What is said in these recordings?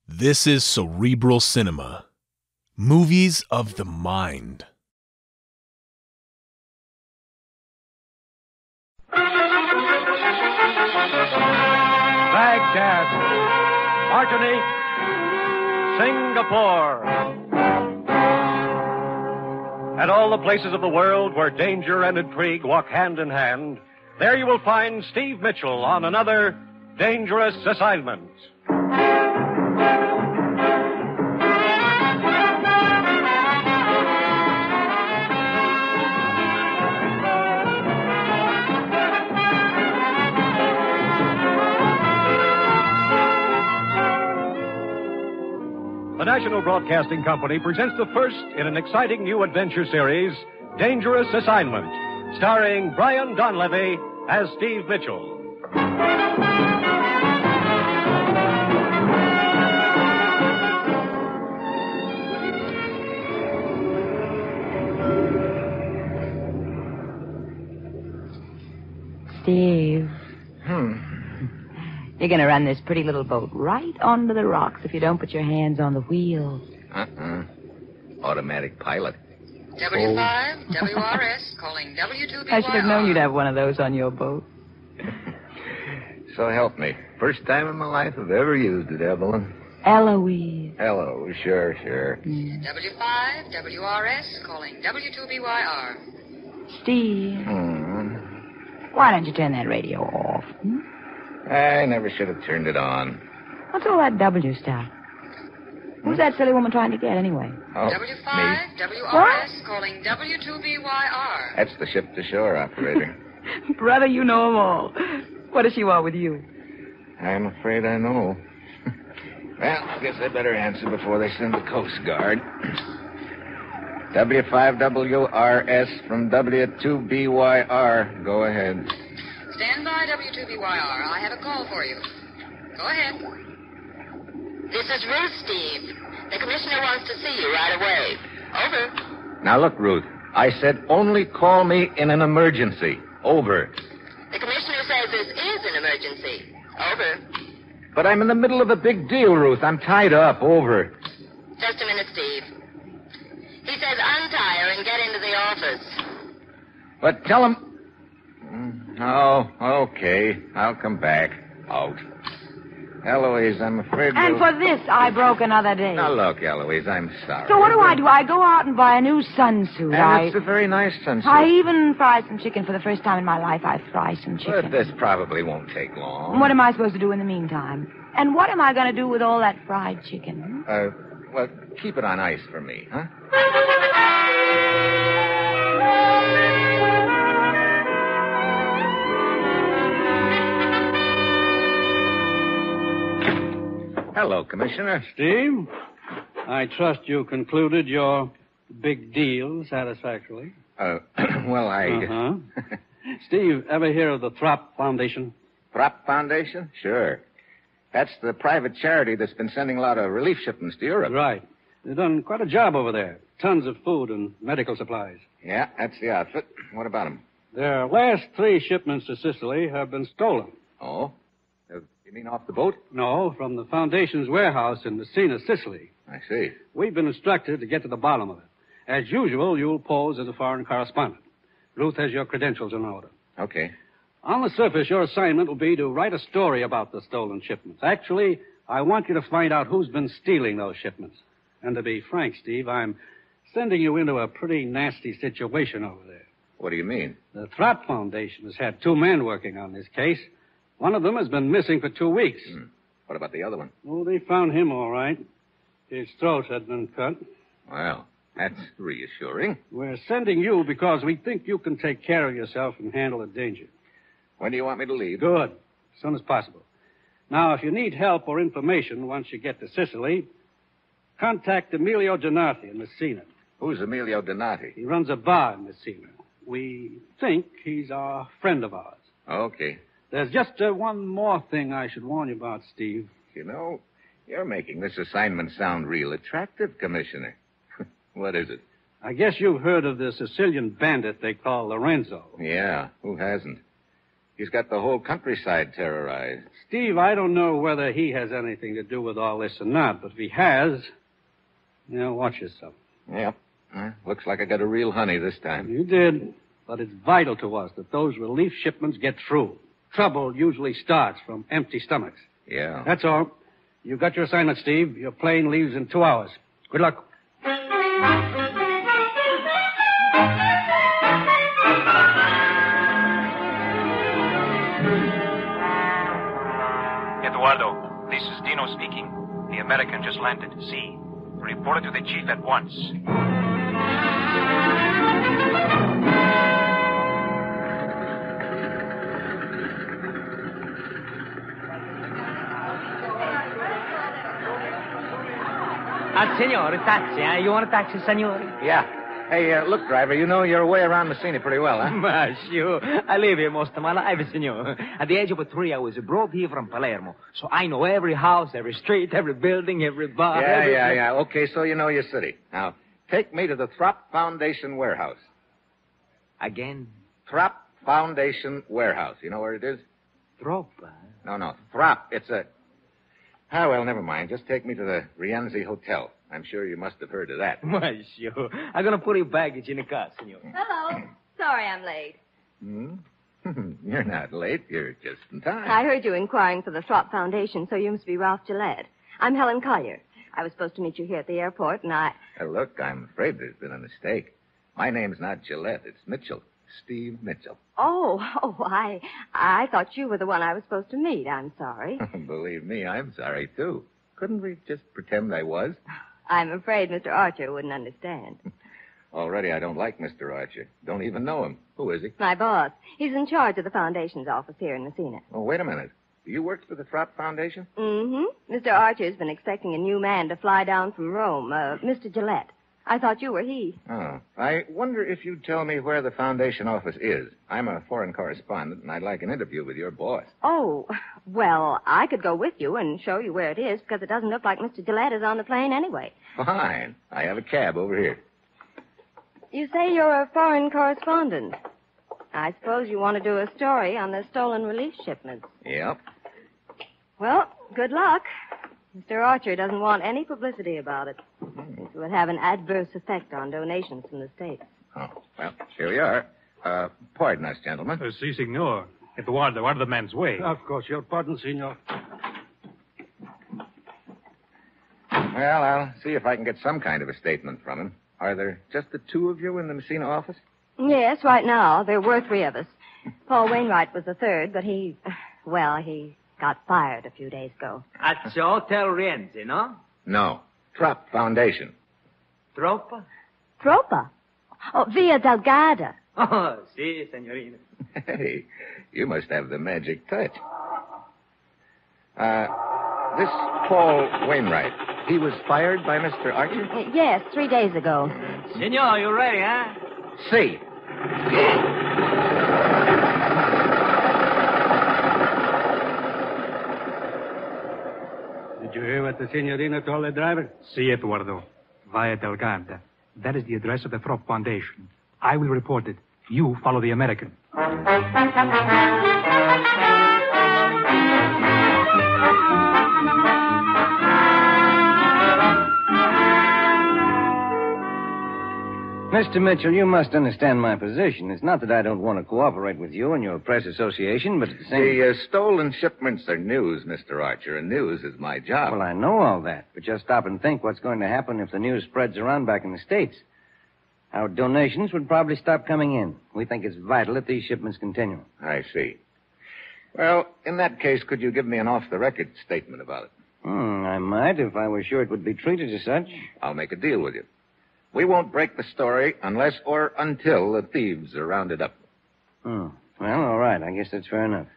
This is Cerebral Cinema. Movies of the mind. Baghdad, Martinique, Singapore, and all the places of the world where danger and intrigue walk hand in hand, there you will find Steve Mitchell on another dangerous assignment. The National Broadcasting Company presents the first in an exciting new adventure series, Dangerous Assignment, starring Brian Donlevy as Steve Mitchell. Steve. You're going to run this pretty little boat right onto the rocks if you don't put your hands on the wheel. Automatic pilot. W5, WRS, calling W2BYR. I should have known you'd have one of those on your boat. So help me. First time in my life I've ever used it, Evelyn. Eloise. Hello, sure. W5, WRS, calling W2BYR. Steve. Why don't you turn that radio off? I never should have turned it on. What's all that W stuff? Who's that silly woman trying to get, anyway? Oh, W5, me. WRS, calling W2BYR. That's the ship-to-shore operator. Brother, you know 'em all. What does she want with you? I'm afraid I know. Well, I guess I better answer before they send the Coast Guard. W5WRS from W2BYR. Go ahead. Stand by, W2BYR. I have a call for you. Go ahead. This is Ruth, Steve. The commissioner wants to see you right away. Over. Now, look, Ruth. I said only call me in an emergency. Over. The commissioner says this is an emergency. Over. But I'm in the middle of a big deal, Ruth. I'm tied up. Over. Just a minute, Steve. He says untie her and get into the office. But tell him... Oh, okay. I'll come back. Out. Eloise, I'm afraid And for this, I broke another day. Now, look, Eloise, I'm sorry. So what do? I go out and buy a new sunsuit. And it's a very nice sunsuit. I even fry some chicken for the first time in my life. I fry some chicken. But this probably won't take long. And what am I supposed to do in the meantime? And what am I going to do with all that fried chicken? Well, keep it on ice for me, huh? Hello, Commissioner. Steve, I trust you concluded your big deal satisfactorily. Well, I... Steve, ever hear of the Throp Foundation? Throp Foundation? Sure. That's the private charity that's been sending a lot of relief shipments to Europe. Right. They've done quite a job over there. Tons of food and medical supplies. Yeah, that's the outfit. What about them? Their last 3 shipments to Sicily have been stolen. Oh? You mean off the boat? No, from the Foundation's warehouse in Messina, Sicily. I see. We've been instructed to get to the bottom of it. As usual, you'll pose as a foreign correspondent. Ruth has your credentials in order. Okay. On the surface, your assignment will be to write a story about the stolen shipments. Actually, I want you to find out who's been stealing those shipments. And to be frank, Steve, I'm sending you into a pretty nasty situation over there. What do you mean? The Throp Foundation has had 2 men working on this case. One of them has been missing for 2 weeks. What about the other one? Oh, they found him all right. His throat had been cut. Well, that's reassuring. We're sending you because we think you can take care of yourself and handle the danger. When do you want me to leave? Good. As soon as possible. Now, if you need help or information once you get to Sicily, contact Emilio Donati in Messina. Who's Emilio Donati? He runs a bar in Messina. We think he's a friend of ours. Okay. There's just one more thing I should warn you about, Steve. You know, you're making this assignment sound real attractive, Commissioner. What is it? I guess you've heard of the Sicilian bandit they call Lorenzo. Yeah, who hasn't? He's got the whole countryside terrorized. Steve, I don't know whether he has anything to do with all this or not, but if he has, watch yourself. Yep. Looks like I got a real honey this time. You did, but it's vital to us that those relief shipments get through. Trouble usually starts from empty stomachs. Yeah. That's all. You've got your assignment, Steve. Your plane leaves in 2 hours. Good luck. Eduardo, this is Dino speaking. The American just landed. See. Report it to the chief at once. Signore, taxi, eh? You want a taxi, signore? Yeah. Hey, look, driver, you know your way around Messina pretty well, huh? Ma, sure. I live here most of my life, signore. At the age of 3, I was brought here from Palermo. So I know every house, every street, every building, every bar. Yeah. Okay, so you know your city. Now, take me to the Throp Foundation warehouse. Again? Throp Foundation warehouse. You know where it is? Throp? No. Throp. It's a... Ah, well, never mind. Just take me to the Rienzi Hotel. I'm sure you must have heard of that. Ma, sure. I'm going to put your baggage in the car, signore. Hello. Sorry I'm late. You're not late. You're just in time. I heard you inquiring for the Throp Foundation, so you must be Ralph Gillette. I'm Helen Collier. I was supposed to meet you here at the airport, and Look, I'm afraid there's been a mistake. My name's not Gillette. It's Mitchell. Steve Mitchell. I thought you were the one I was supposed to meet. I'm sorry. Believe me, I'm sorry, too. Couldn't we just pretend I was? I'm afraid Mr. Archer wouldn't understand. Already I don't like Mr. Archer. Don't even know him. Who is he? My boss. He's in charge of the Foundation's office here in Messina. Oh, wait a minute. Do you work for the Throp Foundation? Mm-hmm. Mr. Archer's been expecting a new man to fly down from Rome, Mr. Gillette. I thought you were he. Oh. I wonder if you'd tell me where the Foundation office is. I'm a foreign correspondent, and I'd like an interview with your boss. Oh, well, I could go with you and show you where it is, because it doesn't look like Mr. Gillette is on the plane anyway. Fine. I have a cab over here. You say you're a foreign correspondent. I suppose you want to do a story on the stolen relief shipments. Yep. Well, good luck. Mr. Archer doesn't want any publicity about it. It would have an adverse effect on donations from the States. Oh, well, here we are. Pardon us, gentlemen. Si, signor. Eduardo, out of the man's way. Of course, your pardon, senor. Well, I'll see if I can get some kind of a statement from him. Are there just the two of you in the Messina office? Yes, right now. There were 3 of us. Paul Wainwright was the 3rd, but he got fired a few days ago. At the Hotel Rienzi, no? No. Throp Foundation. Troppa? Tropa? Oh, Via Delgada. Oh, si, signorina. Hey, you must have the magic touch. This Paul Wainwright, he was fired by Mr. Archer? Yes, 3 days ago. Signor, you ready, huh? See. Did you hear what the senorina told the driver? Si, Eduardo. Via Delgada. That is the address of the Throp Foundation. I will report it. You follow the American. Mr. Mitchell, you must understand my position. It's not that I don't want to cooperate with you and your press association, but at the same... The stolen shipments are news, Mr. Archer, and news is my job. Well, I know all that, but just stop and think what's going to happen if the news spreads around back in the States. Our donations would probably stop coming in. We think it's vital that these shipments continue. I see. Well, in that case, could you give me an off-the-record statement about it? I might if I were sure it would be treated as such. I'll make a deal with you. We won't break the story unless or until the thieves are rounded up. Well, all right. I guess that's fair enough.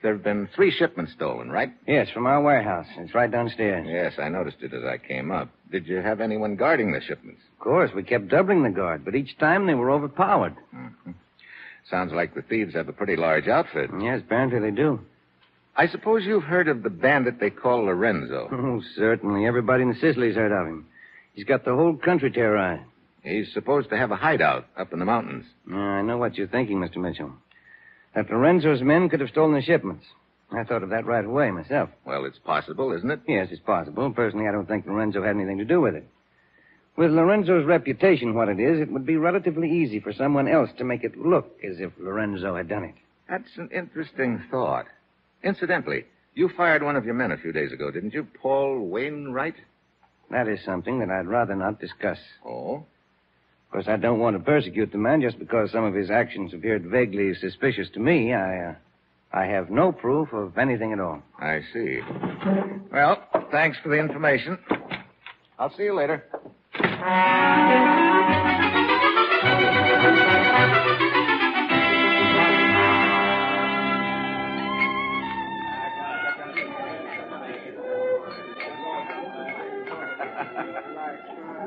There have been 3 shipments stolen, right? Yes, from our warehouse. It's right downstairs. Yes, I noticed it as I came up. Did you have anyone guarding the shipments? Of course, we kept doubling the guard, but each time they were overpowered. Mm-hmm. Sounds like the thieves have a pretty large outfit. Yes, apparently they do. I suppose you've heard of the bandit they call Lorenzo. Oh, certainly. Everybody in Sicily's heard of him. He's got the whole country terrorized. He's supposed to have a hideout up in the mountains. I know what you're thinking, Mr. Mitchell. that Lorenzo's men could have stolen the shipments. I thought of that right away myself. Well, it's possible, isn't it? Yes, it's possible. Personally, I don't think Lorenzo had anything to do with it. With Lorenzo's reputation what it is, it would be relatively easy for someone else to make it look as if Lorenzo had done it. That's an interesting thought. Incidentally, you fired one of your men a few days ago, didn't you? Paul Wainwright? That is something that I'd rather not discuss. Oh? Of course, I don't want to persecute the man just because some of his actions appeared vaguely suspicious to me. I have no proof of anything at all. I see. Well, thanks for the information. I'll see you later.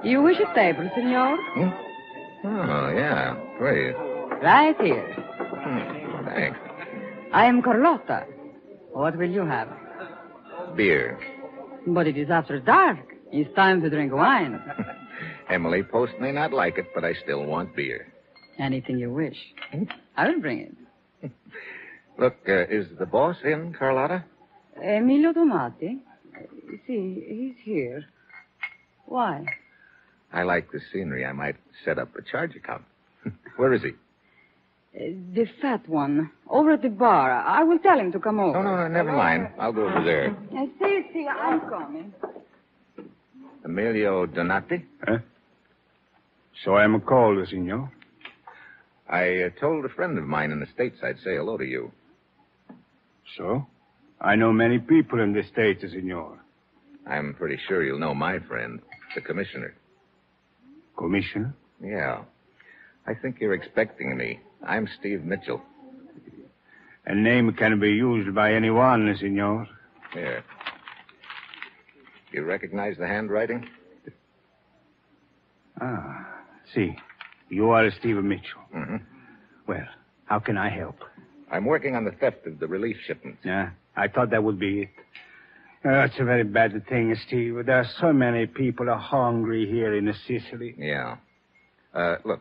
You wish a table, senor? Oh, yeah. Please. Right here. Thanks. I am Carlotta. What will you have? Beer. But it is after dark. It's time to drink wine. Emily Post may not like it, but I still want beer. Anything you wish. I will bring it. Look, is the boss in, Carlotta? Emilio Tomati. See, he's here. Why? I like the scenery. I might set up a charge account. Where is he? The fat one. Over at the bar. I will tell him to come over. No, never mind. I'll go over there. See, I'm coming. Emilio Donati? Huh? So I am called, senor. I told a friend of mine in the States I'd say hello to you. So? I know many people in the States, senor. I'm pretty sure you'll know my friend, the commissioner. Commissioner? Yeah. I think you're expecting me. I'm Steve Mitchell. A name can be used by anyone, senor. Here. You recognize the handwriting? Ah, see. You are Steve Mitchell. Mm-hmm. Well, how can I help? I'm working on the theft of the relief shipments. Yeah, I thought that would be it. It's a very bad thing, Steve. There are so many people are hungry here in Sicily. Yeah. Look,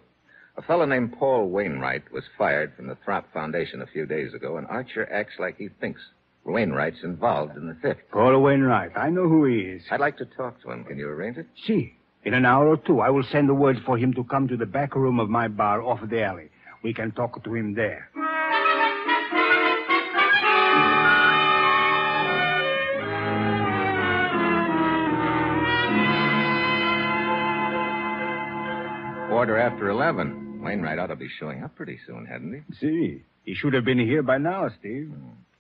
a fellow named Paul Wainwright was fired from the Throp Foundation a few days ago, and Archer acts like he thinks Wainwright's involved in the theft. Paul Wainwright. I know who he is. I'd like to talk to him. Can you arrange it? See, in an hour or two, I will send a word for him to come to the back room of my bar off the alley. We can talk to him there. Quarter after 11. Wainwright ought to be showing up pretty soon, hadn't he? See, he should have been here by now, Steve.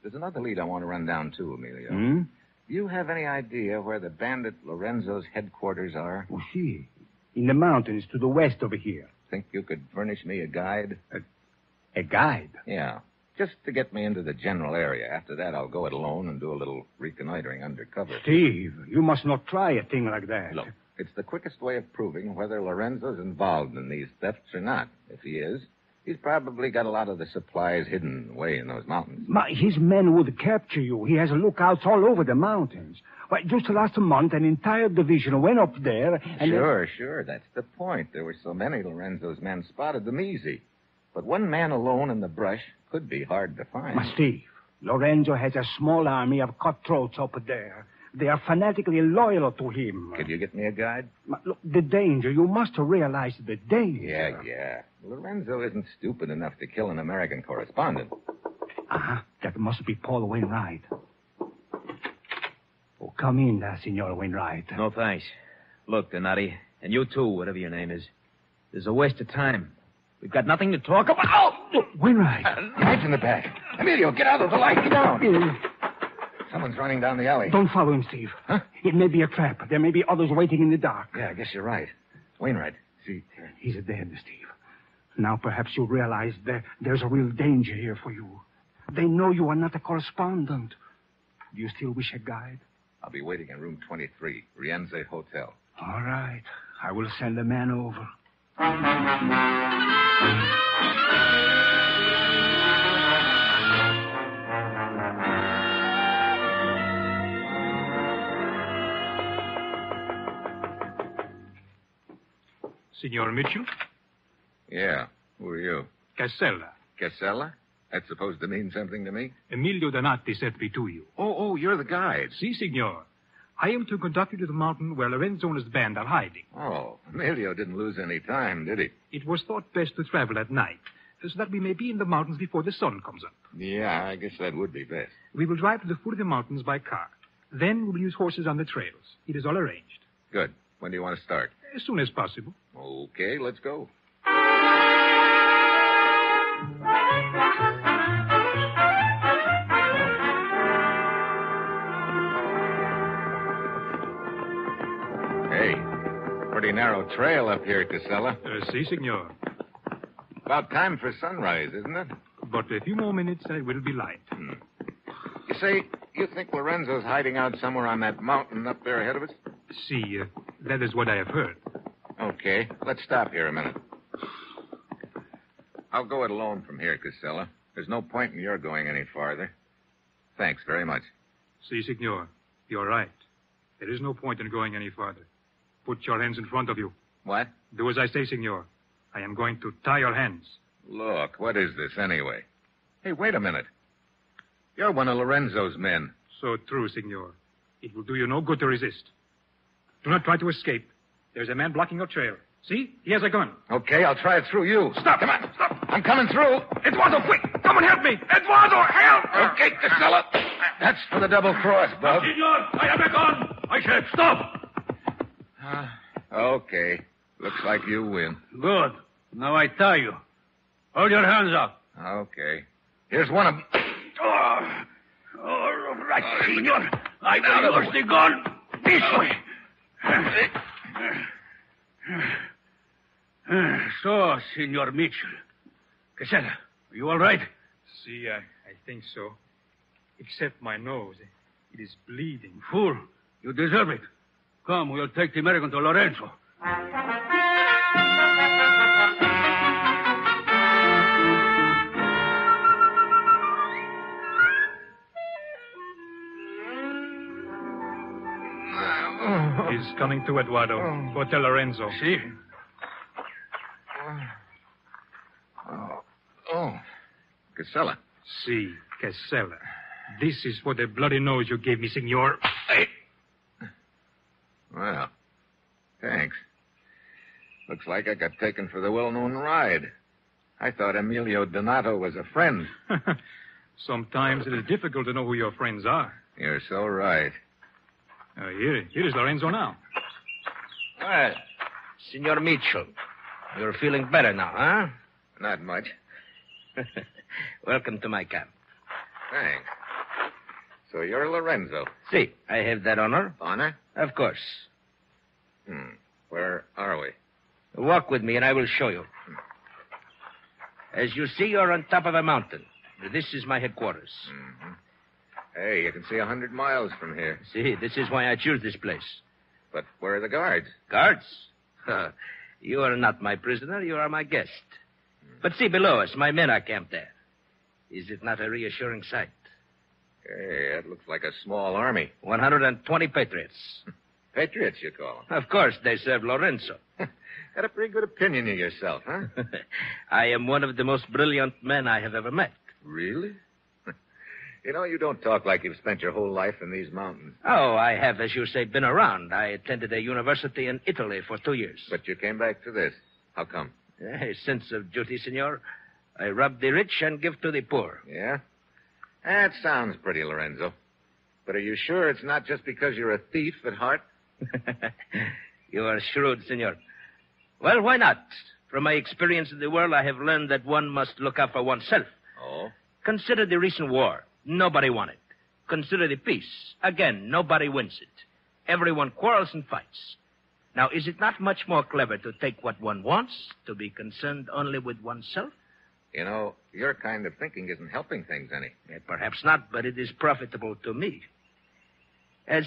There's another lead I want to run down, too, Emilio. Hmm? Do you have any idea where the bandit Lorenzo's headquarters are? Oh, see. In the mountains to the west over here. Think you could furnish me a guide? A guide? Yeah. Just to get me into the general area. After that, I'll go it alone and do a little reconnoitering undercover. Steve, you must not try a thing like that. Look, it's the quickest way of proving whether Lorenzo's involved in these thefts or not. If he is, he's probably got a lot of the supplies hidden away in those mountains. His men would capture you. He has lookouts all over the mountains. Well, just last month, an entire division went up there and... Sure. That's the point. There were so many Lorenzo's men spotted them easy. But one man alone in the brush could be hard to find. Steve, Lorenzo has a small army of cutthroats up there. They are fanatically loyal to him. Could you get me a guide? Look, the danger. You must realize the danger. Yeah. Lorenzo isn't stupid enough to kill an American correspondent. That must be Paul Wainwright. Oh, come in, Senor Wainwright. No, thanks. Look, Donati, and you too, whatever your name is. This is a waste of time. We've got nothing to talk about. Oh, Wainwright. Knife in the back. Emilio, get out of the light. Get down. Someone's running down the alley. Don't follow him, Steve. Huh? It may be a trap. There may be others waiting in the dark. Yeah, I guess you're right. Wainwright, see... He's dead, Steve. Now perhaps you realize there's a real danger here for you. They know you are not a correspondent. Do you still wish a guide? I'll be waiting in room 23, Rienzi Hotel. All right. I will send a man over. Signor Mitchell? Yeah. Who are you? Casella. Casella? That's supposed to mean something to me? Emilio Donati sent me to you. Oh, you're the guide. Si, signor. I am to conduct you to the mountain where Lorenzo and his band are hiding. Oh, Emilio didn't lose any time, did he? It was thought best to travel at night, so that we may be in the mountains before the sun comes up. Yeah, I guess that would be best. We will drive to the foot of the mountains by car. Then we will use horses on the trails. It is all arranged. Good. When do you want to start? As soon as possible. Okay, let's go. Hey, pretty narrow trail up here, Casella. Si, signor. About time for sunrise, isn't it? But a few more minutes and it will be light. You say, you think Lorenzo's hiding out somewhere on that mountain up there ahead of us? Si, that is what I have heard. Okay, let's stop here a minute. I'll go it alone from here, Casella. There's no point in your going any farther. Thanks very much. Si, signor. You're right. There is no point in going any farther. Put your hands in front of you. What? Do as I say, signor. I am going to tie your hands. Look, what is this anyway? Hey, wait a minute. You're one of Lorenzo's men. So true, signor. It will do you no good to resist. Do not try to escape. There's a man blocking your trail. See? He has a gun. Okay, I'll try it through you. Stop! Come on! Stop! I'm coming through. Eduardo, quick! Come and help me! Eduardo, help! Okay, Casella. That's for the double cross, Bub. Senor, I have a gun! I said stop! Okay. Looks like you win. Good. Now I tie you. Hold your hands up. Okay. Here's one of them. All right, senor. I will use the gun this way. So, Senor Mitchell. Casella, are you all right? See, I think so. Except my nose. It is bleeding. Fool. You deserve it. Come, we'll take the American to Lorenzo. He's coming to Eduardo. Hotel Lorenzo. See? Oh. Casella. Si, Casella. This is for the bloody nose you gave me, senor. Hey. Well, thanks. Looks like I got taken for the well-known ride. I thought Emilio Donato was a friend. Sometimes it is difficult to know who your friends are. You're so right. Here is Lorenzo now. Well, Senor Mitchell, you're feeling better now, huh? Not much. Welcome to my camp. Thanks. So you're Lorenzo. See, I have that honor. Honor? Of course. Where are we? Walk with me and I will show you. As you see, you're on top of a mountain. This is my headquarters. Mm-hmm. Hey, you can see 100 miles from here. See, this is why I choose this place. But where are the guards? Guards? You are not my prisoner. You are my guest. But see below us, my men are camped there. Is it not a reassuring sight? Hey, that looks like a small army. 120 patriots. Patriots, you call them? Of course, they serve Lorenzo. Got a pretty good opinion of yourself, huh? I am one of the most brilliant men I have ever met. Really? You know, you don't talk like you've spent your whole life in these mountains. Oh, I have, as you say, been around. I attended a university in Italy for 2 years. But you came back to this. How come? A sense of duty, senor. I rob the rich and give to the poor. Yeah? That sounds pretty, Lorenzo. But are you sure it's not just because you're a thief at heart? You are shrewd, senor. Well, why not? From my experience in the world, I have learned that one must look out for oneself. Oh? Consider the recent war. Nobody won it. Consider the peace. Again, nobody wins it. Everyone quarrels and fights. Now, is it not much more clever to take what one wants, to be concerned only with oneself? You know, your kind of thinking isn't helping things any. Perhaps not, but it is profitable to me.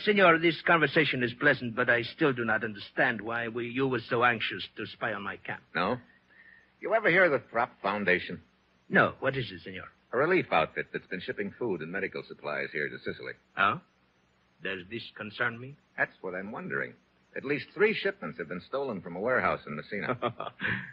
Senor, this conversation is pleasant, but I still do not understand why you were so anxious to spy on my camp. No? You ever hear of the Throp Foundation? No. What is it, senor? A relief outfit that's been shipping food and medical supplies here to Sicily. Oh? Does this concern me? That's what I'm wondering. At least 3 shipments have been stolen from a warehouse in Messina.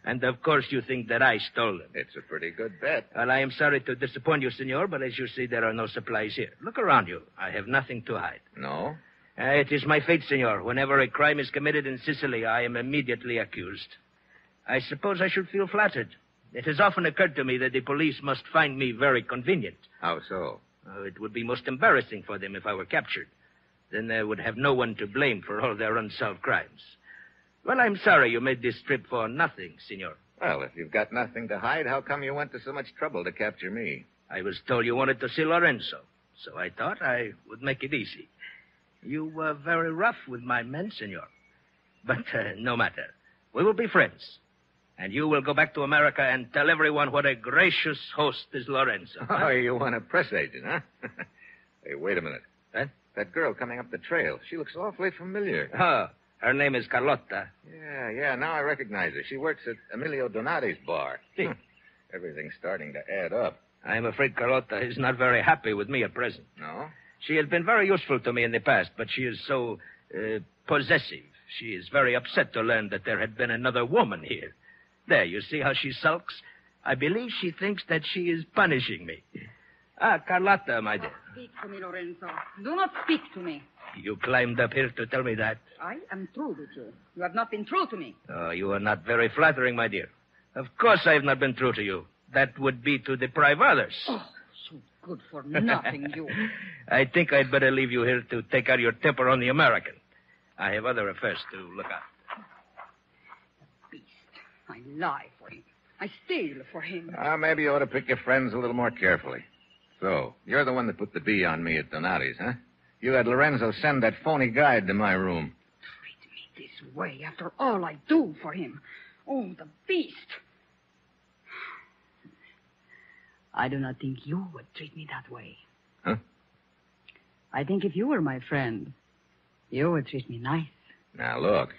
And of course you think that I stole them. It's a pretty good bet. Well, I am sorry to disappoint you, senor, but as you see, there are no supplies here. Look around you. I have nothing to hide. No? It is my fate, senor. Whenever a crime is committed in Sicily, I am immediately accused. I suppose I should feel flattered. It has often occurred to me that the police must find me very convenient. How so? It would be most embarrassing for them if I were captured. Then they would have no one to blame for all their unsolved crimes. Well, I'm sorry you made this trip for nothing, senor. Well, if you've got nothing to hide, how come you went to so much trouble to capture me? I was told you wanted to see Lorenzo, so I thought I would make it easy. You were very rough with my men, senor. But no matter. We will be friends. And you will go back to America and tell everyone what a gracious host is Lorenzo. Oh, you want a press agent, huh? Hey, wait a minute. Huh? That girl coming up the trail, she looks awfully familiar. Oh, her name is Carlotta. Yeah, now I recognize her. She works at Emilio Donati's bar. See. Everything's starting to add up. I am afraid Carlotta is not very happy with me at present. No? She has been very useful to me in the past, but she is so possessive. She is very upset to learn that there had been another woman here. There, you see how she sulks? I believe she thinks that she is punishing me. Carlotta, my dear. Speak to me, Lorenzo. Do not speak to me. You climbed up here to tell me that? I am true with you. You have not been true to me. Oh, you are not very flattering, my dear. Of course I have not been true to you. That would be to deprive others. Oh, so good for nothing, you. I think I'd better leave you here to take out your temper on the American. I have other affairs to look after. I lie for him. I steal for him. Maybe you ought to pick your friends a little more carefully. So, you're the one that put the bee on me at Donati's, huh? You had Lorenzo send that phony guide to my room. Treat me this way after all I do for him. Oh, the beast. I do not think you would treat me that way. Huh? I think if you were my friend, you would treat me nice. Now, look.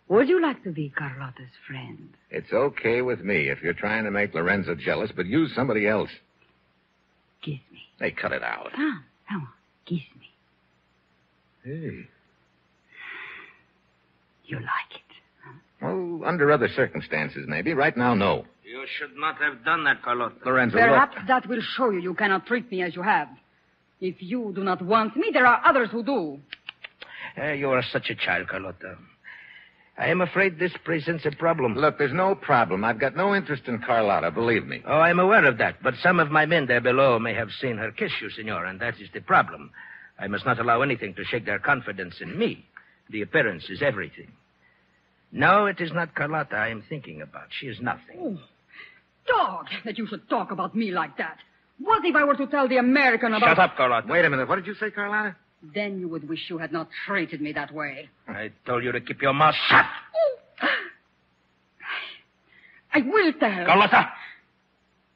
Would you like to be Carlotta's friend? It's okay with me if you're trying to make Lorenzo jealous, but use somebody else. Kiss me. Hey, cut it out. Come on, kiss me. Hey. You like it, huh? Well, under other circumstances, maybe. Right now, no. You should not have done that, Carlotta. Lorenzo, Perhaps look. that will show you cannot treat me as you have. If you do not want me, there are others who do. You are such a child, Carlotta. I am afraid this presents a problem. Look, there's no problem. I've got no interest in Carlotta, believe me. Oh, I'm aware of that. But some of my men there below may have seen her kiss you, senor, and that is the problem. I must not allow anything to shake their confidence in me. The appearance is everything. No, it is not Carlotta I am thinking about. She is nothing. Oh, dog, that you should talk about me like that. What if I were to tell the American about... Shut up, Carlotta. Wait a minute. What did you say, Carlotta? Then you would wish you had not treated me that way. I told you to keep your mouth shut. I will tell. Carlotta!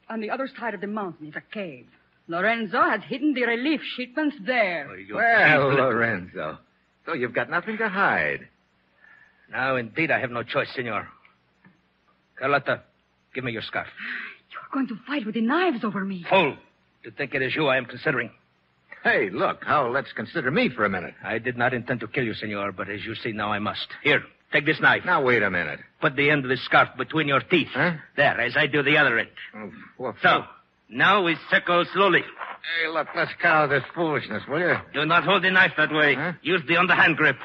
On the other side of the mountain is a cave. Lorenzo has hidden the relief shipments there. Well, Lorenzo. So you've got nothing to hide. Now, indeed, I have no choice, senor. Carlotta, give me your scarf. You're going to fight with the knives over me. Fool! To think it is you I am considering. Hey, look, let's consider me for a minute. I did not intend to kill you, senor, but as you see now, I must. Here, take this knife. Now, wait a minute. Put the end of the scarf between your teeth. Huh? There, as I do the other end. Oh, what? So, now we circle slowly. Hey, look, let's cut out this foolishness, will you? Do not hold the knife that way. Huh? Use the underhand grip.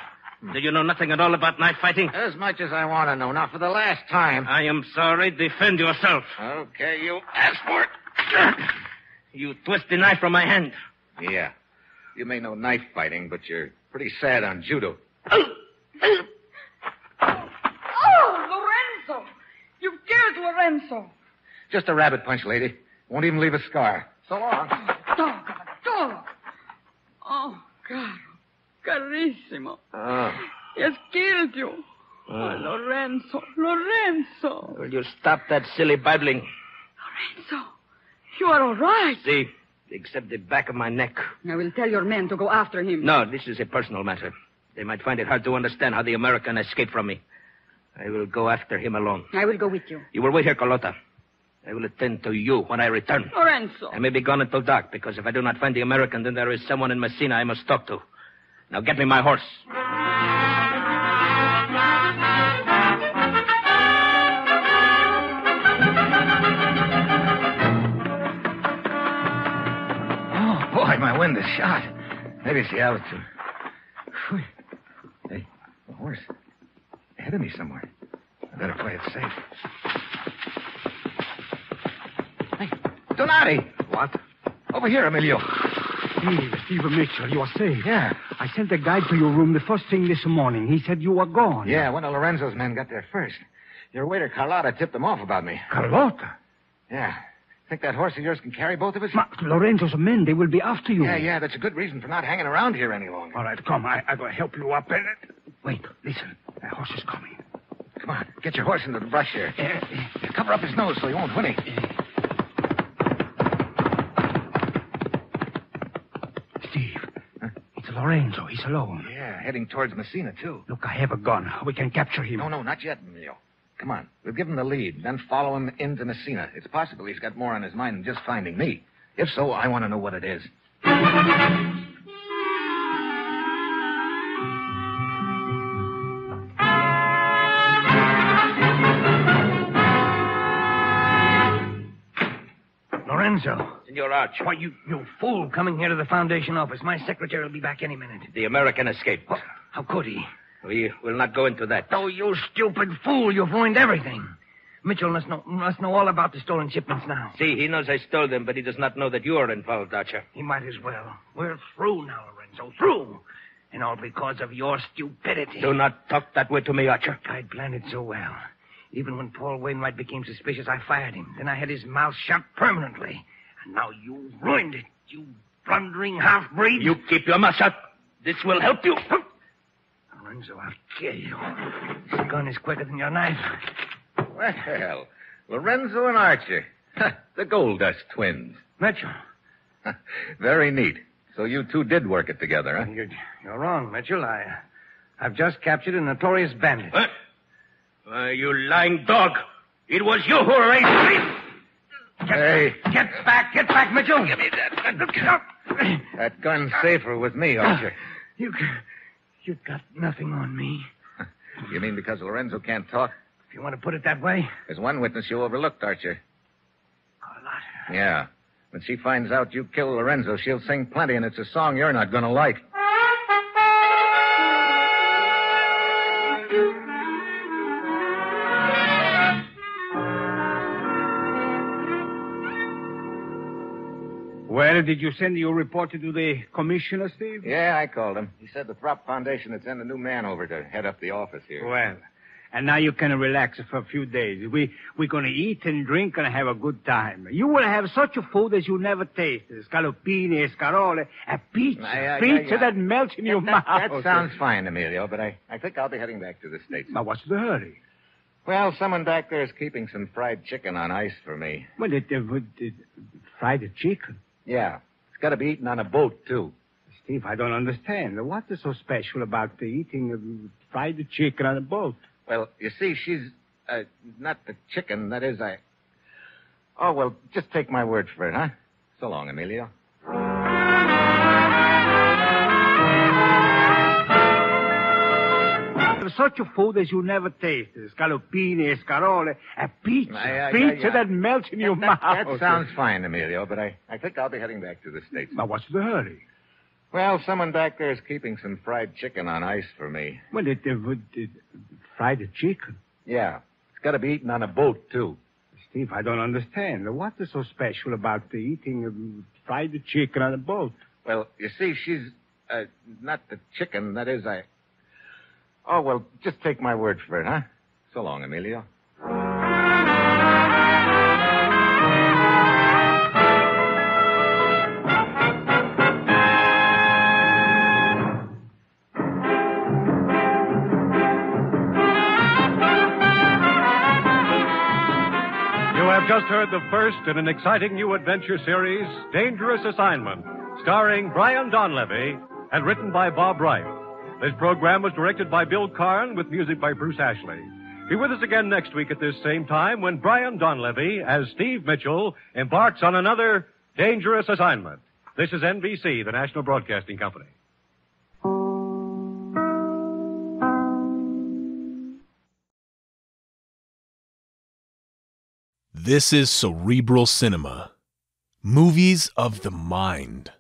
Do you know nothing at all about knife fighting? As much as I want to know. Now, for the last time. I am sorry. Defend yourself. Okay, you asked for it. You twist the knife from my hand. Yeah. You may know knife fighting, but you're pretty sad on judo. Oh, Lorenzo! You've killed Lorenzo. Just a rabbit punch, lady. Won't even leave a scar. So long. Dog. Oh, caro. Carissimo. Oh. He has killed you. Oh, Lorenzo. Will you stop that silly babbling? Lorenzo, you are all right. See, except the back of my neck. I will tell your men to go after him. No, this is a personal matter. They might find it hard to understand how the American escaped from me. I will go after him alone. I will go with you. You will wait here, Carlotta. I will attend to you when I return. Lorenzo. I may be gone until dark, because if I do not find the American, then there is someone in Messina I must talk to. Now get me my horse. Oh, boy, my wind is shot. Maybe it's the altitude. Whew. Hey, the horse. Ahead of me somewhere. I better play it safe. Hey, Donati! What? Over here, Emilio. Steve Mitchell, you are safe. Yeah. I sent a guide to your room the first thing this morning. He said you were gone. Yeah, one of Lorenzo's men got there first. Your waiter, Carlotta, tipped them off about me. Carlotta? Yeah. Think that horse of yours can carry both of us? Lorenzo's men, they will be after you. Yeah, that's a good reason for not hanging around here any longer. All right, come. I will help you up. Wait, listen. That horse is coming. Come on, get your horse into the brush here. Cover up his nose so he won't whinny. Steve, it's Lorenzo. He's alone. Yeah, heading towards Messina, too. Look, I have a gun. We can capture him. No, not yet, Emilio. Come on, we'll give him the lead, then follow him into Messina. It's possible he's got more on his mind than just finding me. If so, I want to know what it is. Lorenzo. Senor Arch. Why, you fool coming here to the Foundation office. My secretary will be back any minute. The American escaped. Oh, how could he? We will not go into that. Oh, you stupid fool. You've ruined everything. Mitchell must know all about the stolen shipments now. See, he knows I stole them, but he does not know that you are involved, Archer. He might as well. We're through now, Lorenzo. Through. And all because of your stupidity. Do not talk that way to me, Archer. I'd planned it so well. Even when Paul Wainwright became suspicious, I fired him. Then I had his mouth shut permanently. And now you ruined it, you blundering half-breed. You keep your mouth shut. This will help you. Lorenzo, I'll kill you. This gun is quicker than your knife. Well, Lorenzo and Archer. The Gold Dust twins. Mitchell. Very neat. So you two did work it together, huh? You're wrong, Mitchell. I've just captured a notorious bandit. What? You lying dog. It was you who arranged me. Get back, Mitchell. Give me that. That gun's safer with me, Archer. You've got nothing on me. You mean because Lorenzo can't talk? If you want to put it that way. There's one witness you overlooked, Archer. Carlotta. Yeah. When she finds out you killed Lorenzo, she'll sing plenty, and it's a song you're not going to like. Well, did you send your report to the commissioner, Steve? Yeah, I called him. He said the Throp Foundation had sent a new man over to head up the office here. Well, and now you can relax for a few days. We're going to eat and drink and have a good time. You will have such a food as you never tasted. Scallopini, escarole, a pizza that melts in your mouth. That sounds fine, Emilio, but I think I'll be heading back to the States. Now, what's the hurry? Well, someone back there is keeping some fried chicken on ice for me. Well, fried chicken? Yeah. It's got to be eaten on a boat, too. Steve, I don't understand. What is so special about eating fried chicken on a boat? Well, you see, she's not the chicken. That is, Oh, well, just take my word for it, huh? So long, Emilio. Such a food as you never tasted. Scallopini, escarole, a pizza that melts in your mouth. That sounds fine, Emilio, but I think I'll be heading back to the States. Now, what's the hurry? Well, someone back there is keeping some fried chicken on ice for me. Well, fried chicken? Yeah. It's got to be eaten on a boat, too. Steve, I don't understand. What is so special about eating fried chicken on a boat? Well, you see, she's not the chicken. That is, Oh, well, just take my word for it, huh? So long, Emilio. Just heard the first in an exciting new adventure series, Dangerous Assignment, starring Brian Donlevy and written by Bob Wright. This program was directed by Bill Karn with music by Bruce Ashley. Be with us again next week at this same time when Brian Donlevy, as Steve Mitchell, embarks on another Dangerous Assignment. This is NBC, the National Broadcasting Company. This is Cerebral Cinema. Movies of the mind.